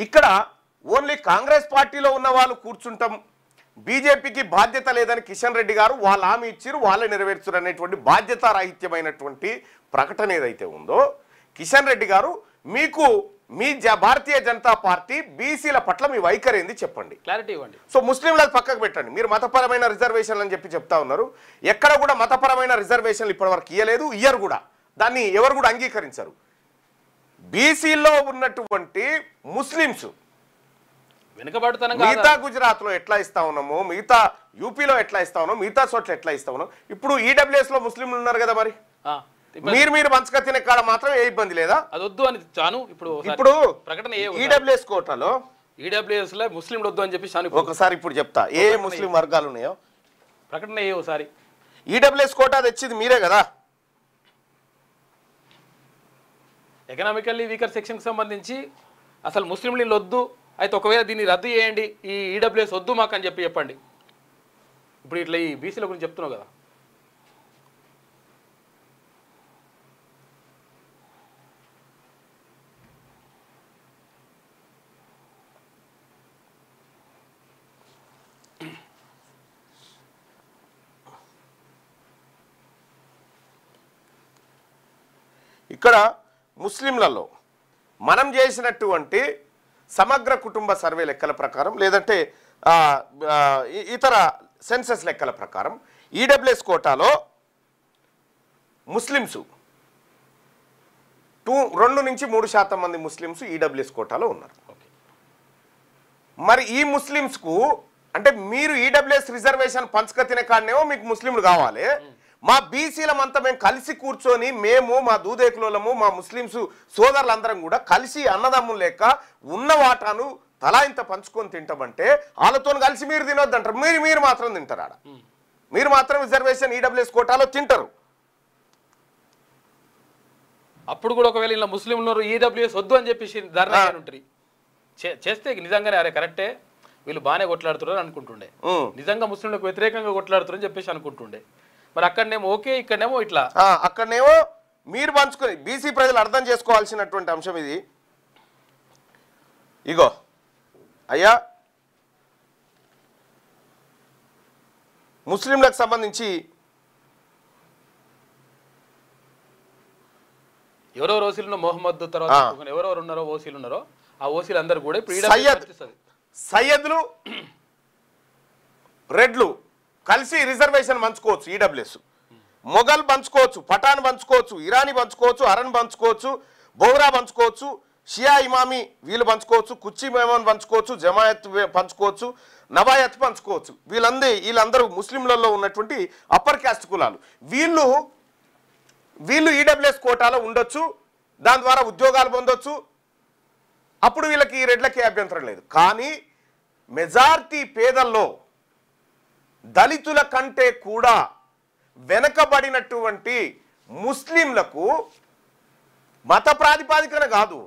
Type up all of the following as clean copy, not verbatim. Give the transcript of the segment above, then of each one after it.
ఇక్కడ ఓన్లీ కాంగ్రెస్ పార్టీలో ఉన్న వాళ్ళు కూర్చుంటాం, బీజేపీకి బాధ్యత లేదని కిషన్ రెడ్డి గారు వాళ్ళ హామీ ఇచ్చారు, వాళ్ళే నెరవేర్చారు అనేటువంటి బాధ్యతారాహిత్యమైనటువంటి ప్రకటన ఏదైతే ఉందో, కిషన్ రెడ్డి గారు మీకు మీ భారతీయ జనతా పార్టీ బీసీల పట్ల మీ వైఖరి ఏంది చెప్పండి, క్లారిటీ ఇవ్వండి. సో ముస్లింలకు పక్కకు పెట్టండి. మీరు మతపరమైన రిజర్వేషన్లు అని చెప్పి చెప్తా ఉన్నారు. ఎక్కడ కూడా మతపరమైన రిజర్వేషన్లు ఇప్పటివరకు ఇయ్యలేదు, ఇయ్యరు కూడా. దాన్ని ఎవరు కూడా అంగీకరించరు. బీసీలో ఉన్నటువంటి ముస్లింస్ మిగతా గుజరాత్లో ఎట్లా ఇస్తా ఉన్నామో, మిగతా యూపీలో ఎట్లా ఇస్తా ఉన్నాం, మిగతా చోట్ల ఎట్లా ఇస్తా ఉన్నాం, ఇప్పుడు ఈడబ్ల్యూఎస్ లో ముస్లింలు ఉన్నారు కదా, మరి మీరు పంచక తినే కాడ మాత్రం ఏ ఇబ్బంది లేదా? అది వద్దు అని చాను ఇప్పుడు ప్రకటన ఈడబ్ల్యూఎస్ కోటాలో ఈడబ్ల్యూఎస్ లో ముస్లింలు వద్దు అని చెప్పి ఒకసారి ఇప్పుడు చెప్తా ఏ ముస్లిం వర్గాలు ఉన్నాయో ప్రకటన ఒకసారి. ఈడబ్ల్యూఎస్ కోటా తెచ్చింది మీరే కదా. ఎకనామికల్లీ వీకర్ సెక్షన్ కి సంబంధించి అసలు ముస్లింలు వద్దు, అయితే ఒకవేళ దీన్ని రద్దు చేయండి, ఈ ఈడబ్ల్యూఎస్ వద్దు మాకు అని చెప్పండి. ఇప్పుడు ఇట్లా ఈ బీసీల గురించి చెప్తున్నావు కదా, ఇక్కడ ముస్లింలలో మనం చేసినటువంటి సమగ్ర కుటుంబ సర్వే లెక్కల ప్రకారం, లేదంటే ఇతర సెన్సస్ లెక్కల ప్రకారం ఈడబ్ల్యూఎస్ కోటాలో ముస్లిమ్స్ 2 నుంచి 3% మంది ముస్లిమ్స్ ఈడబ్ల్యూఎస్ కోటాలో ఉన్నారు. మరి ఈ ముస్లిమ్స్కు అంటే మీరు ఈడబ్ల్యూఎస్ రిజర్వేషన్ పంచక తినే కాడనేమో మీకు ముస్లింలు కావాలి, మా బీసీలమంతా మేము కలిసి కూర్చొని మేము మా దూదేకులము మా ముస్లిమ్స్ సోదరులందరం కూడా కలిసి అన్నదమ్ములు లెక్క ఉన్న వాటాను తలా ఇంత పంచుకొని తింటామంటే వాళ్ళతో కలిసి మీరు తినొద్దంటారు. మీరు మాత్రం తింటారు. ఆడ మీరు మాత్రం రిజర్వేషన్ ఈడబ్ల్యూఎస్ కోటాలో తింటారు. అప్పుడు కూడా ఒకవేళ ఇలా ముస్లింలు ఈడబ్ల్యూఎస్ వద్దు అని చెప్పేసి ధర్నా ఉంటుంది చేస్తే నిజంగానే అరే కరెక్టే వీళ్ళు బాగానే కొట్లాడుతున్నారు అనుకుంటుండే, నిజంగా ముస్లింలకు వ్యతిరేకంగా కొట్లాడుతున్నారని చెప్పేసి అనుకుంటుండే. మరి అక్కడనేమో ఓకే, ఇక్కడనేమో ఇట్లా. అక్కడనేమో మీరు పంచుకొని బీసీ ప్రజలు అర్థం చేసుకోవాల్సినటువంటి అంశం ఇది. ఇగో అయ్యా, ముస్లింలకు సంబంధించి ఎవరెవరు ఓసీలు మొహమ్మద్ తర్వాత ఎవరెవరు ఉన్నారో ఓసీలు ఉన్నారో ఆ ఓసీలు అందరూ కూడా ఇప్పుడు సయ్యద్లు రెడ్లు కలిసి రిజర్వేషన్ పంచుకోవచ్చు. ఈడబ్ల్యూఎస్ మొఘల్ పంచుకోవచ్చు, పఠాన్ పంచుకోవచ్చు, ఇరానీ పంచుకోవచ్చు, అరన్ పంచుకోవచ్చు, బోహ్రా పంచుకోవచ్చు, షియా ఇమామి వీళ్ళు పంచుకోవచ్చు, కుచ్చి మేమన్ పంచుకోవచ్చు, జమాయత్ పంచుకోవచ్చు, నవాయత్ పంచుకోవచ్చు. వీళ్ళందరూ ముస్లింలలో ఉన్నటువంటి అప్పర్ క్యాస్ట్ కులాలు. వీళ్ళు ఈడబ్ల్యూఎస్ కోటాలో ఉండొచ్చు, దాని ద్వారా ఉద్యోగాలు పొందొచ్చు. అప్పుడు వీళ్ళకి ఈ రెడ్లకి అభ్యంతరం లేదు. కానీ మెజారిటీ పేదల్లో దళితుల కంటే కూడా వెనకబడినటువంటి ముస్లింలకు మత ప్రాతిపదికన కాదు,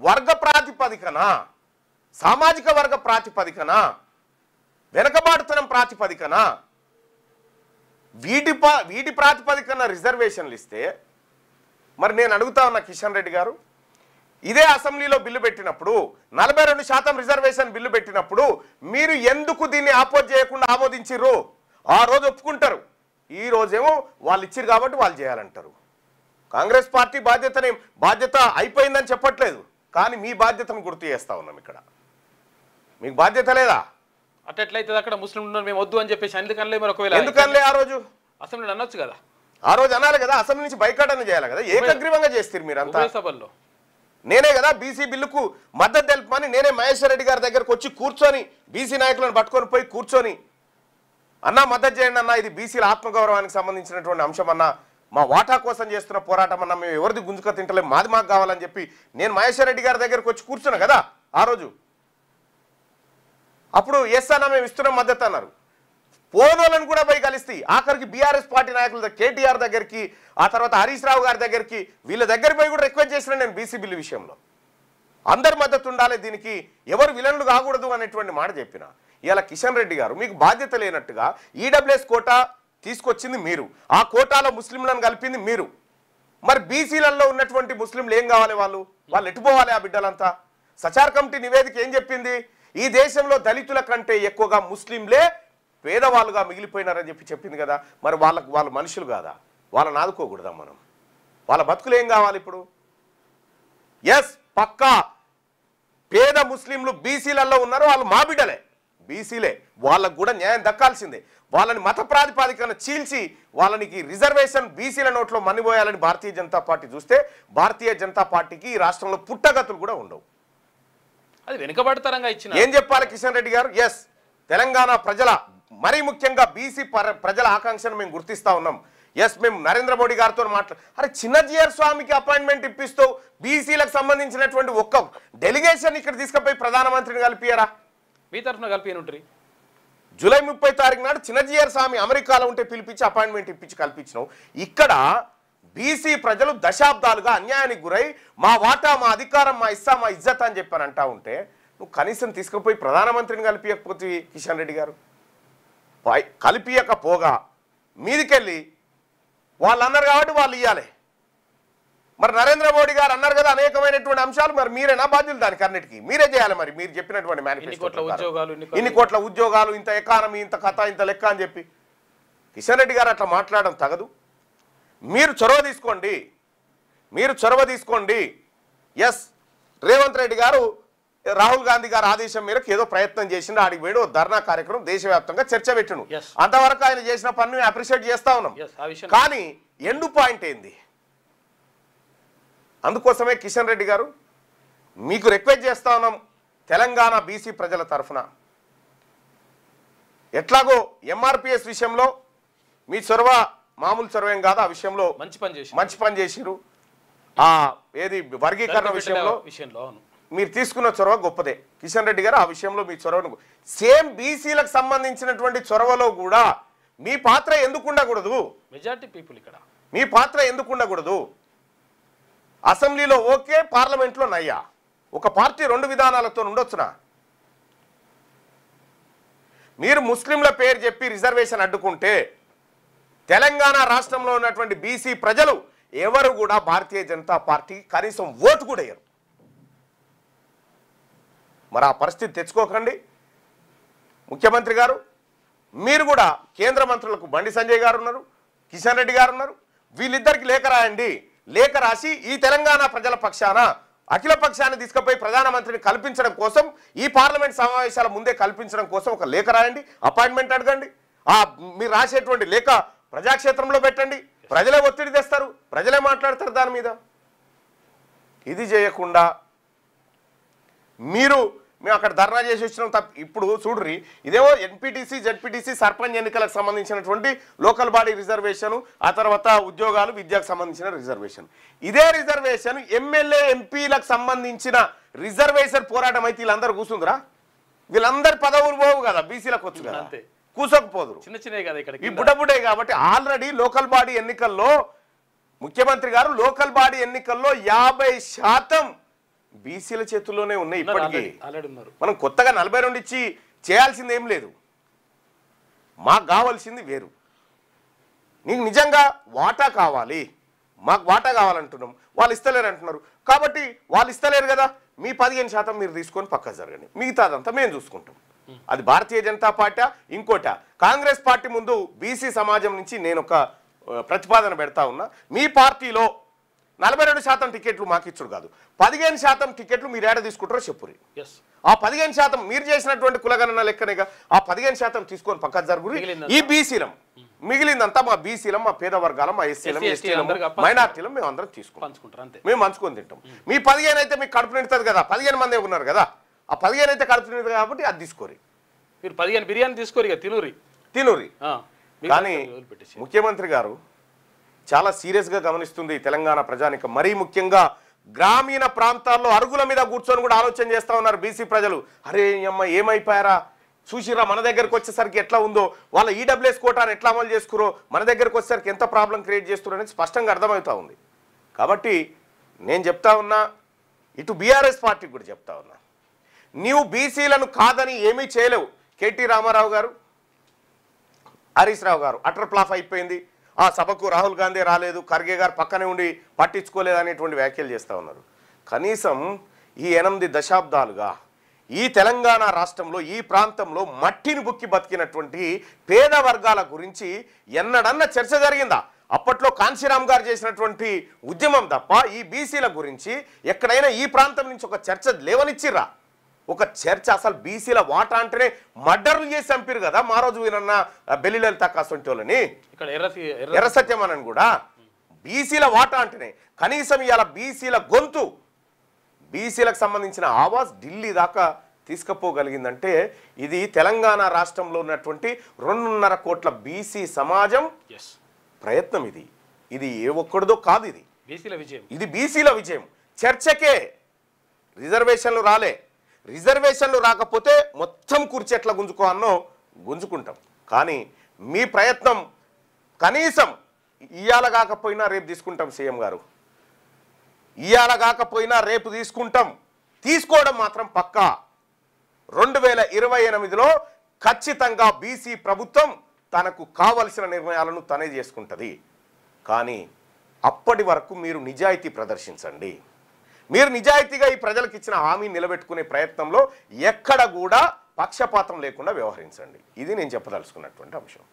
వర్గ ప్రాతిపదికన, సామాజిక వర్గ ప్రాతిపదికన, వెనకబాటుతనం ప్రాతిపదికన వీటి ప్రాతిపదికన రిజర్వేషన్లు ఇస్తే, మరి నేను అడుగుతా ఉన్నా కిషన్ రెడ్డి గారు, ఇదే అసెంబ్లీలో బిల్లు పెట్టినప్పుడు 42% రిజర్వేషన్ బిల్లు పెట్టినప్పుడు మీరు ఎందుకు దీన్ని ఆపోజ్ చేయకుండా ఆమోదించిర్రు? ఆ రోజు ఒప్పుకుంటారు, ఈ రోజేమో వాళ్ళు ఇచ్చిరు కాబట్టి వాళ్ళు చేయాలంటారు. కాంగ్రెస్ పార్టీ బాధ్యత అయిపోయిందని చెప్పట్లేదు, కానీ మీ బాధ్యతను గుర్తు చేస్తా ఉన్నాం. ఇక్కడ మీకు బాధ్యత లేదా? అట్లయితే అక్కడ ముస్లింలు మేము వద్దు అని చెప్పేసి ఎందుకనలే ఆ రోజు అసెంబ్లీలో అనొచ్చు కదా, ఆ రోజు అనాలి కదా, అసెంబ్లీ నుంచి బైకాట్ అని చేయాలి కదా. ఏకగ్రీవంగా చేస్తారు మీరు అంతా. సభల్లో నేనే కదా బీసీ బిల్లుకు మద్దతు తెలుపమని నేనే మహేశ్వర్ రెడ్డి గారి దగ్గరకు వచ్చి కూర్చొని బీసీ నాయకులను పట్టుకొని పోయి కూర్చొని అన్నా మద్దతు చేయండి అన్న, ఇది బీసీల ఆత్మగౌరవానికి సంబంధించినటువంటి అంశం అన్న, మా వాటా కోసం చేస్తున్న పోరాటం అన్న, మేము ఎవరిది గుంజుక తింటలేం, మాకు కావాలని చెప్పి నేను మహేశ్వర్ రెడ్డి గారి దగ్గరకు వచ్చి కూర్చున్నా కదా ఆ రోజు. అప్పుడు ఎస్ అన్న మేము ఇస్తున్నాం మద్దతు అన్నారు. పోనోళ్ళని కూడా పోయి కలిస్తే ఆఖరికి బీఆర్ఎస్ పార్టీ నాయకుల కేటీఆర్ దగ్గరికి, ఆ తర్వాత హరీష్ రావు గారి దగ్గరికి, వీళ్ళ దగ్గర పోయి కూడా రిక్వెస్ట్ చేసిన నేను బీసీ బిల్లు విషయంలో అందరి మద్దతు ఉండాలి, దీనికి ఎవరు విలన్లు కాకూడదు అనేటువంటి మాట చెప్పిన. ఇలా కిషన్ రెడ్డి గారు మీకు బాధ్యత లేనట్టుగా ఈడబ్ల్యూఎస్ కోటా తీసుకొచ్చింది మీరు, ఆ కోటాలో ముస్లింలను కలిపింది మీరు. మరి బీసీలలో ఉన్నటువంటి ముస్లింలు ఏం కావాలి? వాళ్ళు ఎటుపోవాలి? ఆ బిడ్డలంతా సచార్ కమిటీ నివేదిక ఏం చెప్పింది? ఈ దేశంలో దళితుల కంటే ఎక్కువగా ముస్లింలే పేదవాళ్ళుగా మిగిలిపోయినారని చెప్పింది కదా. మరి వాళ్ళు మనుషులు కాదా? వాళ్ళని ఆదుకోకూడదా మనం? వాళ్ళ బతుకులు ఏం కావాలి ఇప్పుడు? ఎస్, పక్కా పేద ముస్లింలు బీసీలలో ఉన్నారు, వాళ్ళు మా బిడ్డలే, బీసీలే, వాళ్ళకు కూడా న్యాయం దక్కాల్సిందే. వాళ్ళని మత ప్రాతిపాదికన చీల్చి వాళ్ళనికి రిజర్వేషన్ బీసీల నోట్లో మన్నిపోయాలని భారతీయ జనతా పార్టీ చూస్తే భారతీయ జనతా పార్టీకి ఈ రాష్ట్రంలో పుట్టగతులు కూడా ఉండవు. అది వెనుకబడతరంగా ఇచ్చిన ఏం చెప్పాలి కిషన్ రెడ్డి గారు? ఎస్, తెలంగాణ ప్రజల, మరీ ముఖ్యంగా బీసీ ప్రజల ఆకాంక్షను మేము గుర్తిస్తా ఉన్నాం. ఎస్, మేము నరేంద్ర మోడీ గారితో అరే చిన్నజీఆర్ స్వామికి అపాయింట్మెంట్ ఇప్పిస్తూ బీసీలకు సంబంధించినటువంటి ఒక్క డెలిగేషన్ ఇక్కడ తీసుకుపోయి ప్రధానమంత్రిని కలిపియారా? మీ తరఫున కలిపి జూలై 30 తారీఖు నాడు చిన్నజీఆర్ స్వామి అమెరికాలో ఉంటే పిలిపించి అపాయింట్మెంట్ ఇప్పించి కల్పించినావు. ఇక్కడ బీసీ ప్రజలు దశాబ్దాలుగా అన్యాయానికి గురై మా వాటా, మా అధికారం, మా ఇస్సా, మా ఇజ్జత్ అని చెప్పని అంటా ఉంటే నువ్వు కనీసం తీసుకుపోయి ప్రధానమంత్రిని కలిపియకపోతే కిషన్ రెడ్డి గారు, కలిపియకపోగా మీదికెళ్ళి వాళ్ళు అన్నారు కాబట్టి వాళ్ళు ఇవ్వాలి. మరి నరేంద్ర మోడీ గారు అన్నారు కదా అనేకమైనటువంటి అంశాలు, మరి మీరేనా బాధ్యులు దానికి అన్నిటికీ? మీరే చేయాలి. మరి మీరు చెప్పినటువంటి మేనిఫెస్టో ఇన్ని కోట్ల ఉద్యోగాలు, ఇంత ఎకానమీ, ఇంత కథ, ఇంత లెక్క అని చెప్పి కిషన్ రెడ్డి గారు అట్లా మాట్లాడడం తగదు. మీరు చొరవ తీసుకోండి. ఎస్, రేవంత్ రెడ్డి గారు రాహుల్ గాంధీ గారు ఆదేశం మేరకు ఏదో ప్రయత్నం చేసిండు, ఆడికి వేడు ధర్నా కార్యక్రమం దేశవ్యాప్తంగా చర్చ పెట్టిను. అంతవరకు ఆయన చేసిన పని అప్రిషియేట్ చేస్తా ఉన్నాం. కానీ ఎండు పాయింట్ ఏంది? అందుకోసమే కిషన్ రెడ్డి గారు మీకు రిక్వెస్ట్ చేస్తా ఉన్నాం, తెలంగాణ బీసీ ప్రజల తరఫున ఎట్లాగో ఎంఆర్పిఎస్ విషయంలో మీ చొరవ మామూలు చొరవేం కాదు, ఆ విషయంలో మంచి పని చేసిరు. ఏది వర్గీకరణ విషయంలో మీరు తీసుకున్న చొరవ గొప్పదే. కిషన్ రెడ్డి గారు ఆ విషయంలో మీ చొరవను సేమ్ బీసీలకు సంబంధించినటువంటి చొరవలో కూడా మీ పాత్ర ఎందుకు ఉండకూడదు? మెజారిటీ పీపుల్ ఇక్కడ మీ పాత్ర ఎందుకు ఉండకూడదు? అసెంబ్లీలో ఓకే, పార్లమెంట్లో నయ్యా. ఒక పార్టీ రెండు విధానాలతో ఉండొచ్చునా? మీరు ముస్లింల పేరు చెప్పి రిజర్వేషన్ అడ్డుకుంటే తెలంగాణ రాష్ట్రంలో ఉన్నటువంటి బీసీ ప్రజలు ఎవరు కూడా భారతీయ జనతా పార్టీ కనీసం ఓటు కూడా వేయరు. మరి ఆ పరిస్థితి తెచ్చుకోకండి. ముఖ్యమంత్రి గారు, మీరు కూడా కేంద్ర మంత్రులకు బండి సంజయ్ గారు ఉన్నారు, కిషన్ రెడ్డి గారు ఉన్నారు, వీళ్ళిద్దరికి లేఖ రాయండి. లేఖ రాసి ఈ తెలంగాణ ప్రజల పక్షాన అఖిల పక్షాన్ని తీసుకుపోయి ప్రధానమంత్రిని కల్పించడం కోసం, ఈ పార్లమెంట్ సమావేశాల ముందే కల్పించడం కోసం ఒక లేఖ రాయండి, అపాయింట్మెంట్ అడగండి. మీరు రాసేటువంటి లేఖ ప్రజాక్షేత్రంలో పెట్టండి, ప్రజలే ఒత్తిడి తెస్తారు, ప్రజలే మాట్లాడతారు దాని మీద. ఇది చేయకుండా మేము అక్కడ ధర్నా చేసి వచ్చినాం తప్ప. ఇప్పుడు చూడ్రి, ఇదేమో ఎన్పీటీసీ, జెడ్పీటీసీ, సర్పంచ్ ఎన్నికలకు సంబంధించినటువంటి లోకల్ బాడీ రిజర్వేషన్, ఆ తర్వాత ఉద్యోగాలు, విద్యకు సంబంధించిన రిజర్వేషన్. ఇదే రిజర్వేషన్ ఎమ్మెల్యే, ఎంపీలకు సంబంధించిన రిజర్వేషన్ పోరాటం అయితే వీళ్ళందరూ కూర్చుందిరా? వీళ్ళందరి పదవులు పోవు కదా, బీసీలకు వచ్చు కదా, కూసకపోదురు. చిన్న చిన్న కదా ఇక్కడ ఈ బుడబుడే. కాబట్టి ఆల్రెడీ లోకల్ బాడీ ఎన్నికల్లో ముఖ్యమంత్రి గారు లోకల్ బాడీ ఎన్నికల్లో 50% బీసీల చేతుల్లోనే ఉన్నాయి. ఇప్పటికీ మనం కొత్తగా 42 ఇచ్చి చేయాల్సింది ఏం లేదు. మాకు కావాల్సింది వేరు. నీకు నిజంగా వాటా కావాలి, మాకు వాటా కావాలంటున్నాం, వాళ్ళు ఇస్తలేరు అంటున్నారు. కాబట్టి వాళ్ళు ఇస్తలేరు కదా, మీ 15% మీరు తీసుకొని పక్కకు జరగండి, మిగతాదంతా మేము చూసుకుంటాం. అది భారతీయ జనతా పార్టీ ఇంకోట. కాంగ్రెస్ పార్టీ ముందు బీసీ సమాజం నుంచి నేను ఒక ప్రతిపాదన పెడతా ఉన్నా. మీ పార్టీలో 42% టికెట్లు మాకు ఇచ్చుడు కాదు, 15% టికెట్లు మీరు ఏడ తీసుకుంటారో చెప్పురి. ఆ 15% మీరు చేసినటువంటి కులగణన లెక్కనేగా, ఆ 15% తీసుకొని పక్కకు జరుగురి. ఈ బీసీలం మిగిలిందంతా మా బీసీలం, మా పేద వర్గాలం, మా ఎస్సీలం, ఎస్టీలం, మైనార్టీలం మేము అందరం తీసుకుంటాం, మేము పంచుకొని తింటాం. మీ 15 అయితే మీకు కడుపు నిండుతుంది కదా, 15 మంది ఉన్నారు కదా, ఆ 15 అయితే కడుపు నిండుతుంది కాబట్టి అది తీసుకోరి. మీరు 15 బిర్యానీ తీసుకోరు, తినురి. కానీ ముఖ్యమంత్రి గారు చాలా సీరియస్గా గమనిస్తుంది తెలంగాణ ప్రజానికం. మరీ ముఖ్యంగా గ్రామీణ ప్రాంతాల్లో అరుగుల మీద కూర్చొని కూడా ఆలోచన చేస్తూ ఉన్నారు బీసీ ప్రజలు. అరే అమ్మ ఏమైపోయారా చూసిరా, మన దగ్గరకు వచ్చేసరికి ఎట్లా ఉందో, వాళ్ళ ఈడబ్ల్యూఎస్ కోటాను ఎట్లా అమలు చేసుకురో, మన దగ్గరకు వచ్చేసరికి ఎంత ప్రాబ్లం క్రియేట్ చేస్తున్నారు అనేది స్పష్టంగా అర్థమవుతూ ఉంది. కాబట్టి నేను చెప్తా ఉన్నా, ఇటు బీఆర్ఎస్ పార్టీకి కూడా చెప్తా ఉన్నా, నీవు బీసీలను కాదని ఏమీ చేయలేవు. కేటీ రామారావు గారు, హరీష్ రావు గారు అటర్ ఫ్లాప్ అయిపోయింది, ఆ సభకు రాహుల్ గాంధీ రాలేదు, ఖర్గే గారు పక్కనే ఉండి పట్టించుకోలేదు అనేటువంటి వ్యాఖ్యలు చేస్తూ ఉన్నారు. కనీసం ఈ 8 దశాబ్దాలుగా ఈ తెలంగాణ రాష్ట్రంలో ఈ ప్రాంతంలో మట్టిని బుక్కి బతికినటువంటి పేద వర్గాల గురించి ఎన్నడన్నా చర్చ జరిగిందా? అప్పట్లో కాంశీరామ్ గారు చేసినటువంటి ఉద్యమం తప్ప ఈ బీసీల గురించి ఎక్కడైనా ఈ ప్రాంతం నుంచి ఒక చర్చ లేవనిచ్చిర్రా? ఒక చర్చ అసలు బీసీల వాటా అంటేనే మర్డర్లు చేసి చంపారు కదా మా రోజు వినన్న బెల్లి లలిత కాసంటి వాళ్ళని, ఇక్కడ ఎర్ర సత్యమనని కూడా. బీసీల వాటా అంటేనే కనీసం ఇవాళ బీసీల గొంతు, బీసీలకు సంబంధించిన ఆవాజ్ ఢిల్లీ దాకా తీసుకుపోగలిగిందంటే ఇది తెలంగాణ రాష్ట్రంలో ఉన్నటువంటి 2.5 కోట్ల బీసీ సమాజం ప్రయత్నం. ఇది ఏ ఒక్కడిదో కాదు, ఇది బీసీల విజయం. ఇది బీసీల విజయం. చర్చకే రిజర్వేషన్లు రాలే. రిజర్వేషన్లు రాకపోతే మొత్తం కుర్చీ ఎట్లా గుంజుకో గుంజుకుంటాం. కానీ మీ ప్రయత్నం కనీసం ఇయ్యాల కాకపోయినా రేపు తీసుకుంటాం. సీఎం గారు ఇయ్యాల కాకపోయినా రేపు తీసుకుంటాం. తీసుకోవడం మాత్రం పక్కా. 2028లో ఖచ్చితంగా బీసీ ప్రభుత్వం తనకు కావలసిన నిర్ణయాలను తనే చేసుకుంటుంది. కానీ అప్పటి వరకు మీరు నిజాయితీ ప్రదర్శించండి. మీరు నిజాయితీగా ఈ ప్రజలకు ఇచ్చిన హామీ నిలబెట్టుకునే ప్రయత్నంలో ఎక్కడ కూడా పక్షపాతం లేకుండా వ్యవహరించండి. ఇది నేను చెప్పదలుచుకున్నటువంటి అంశం.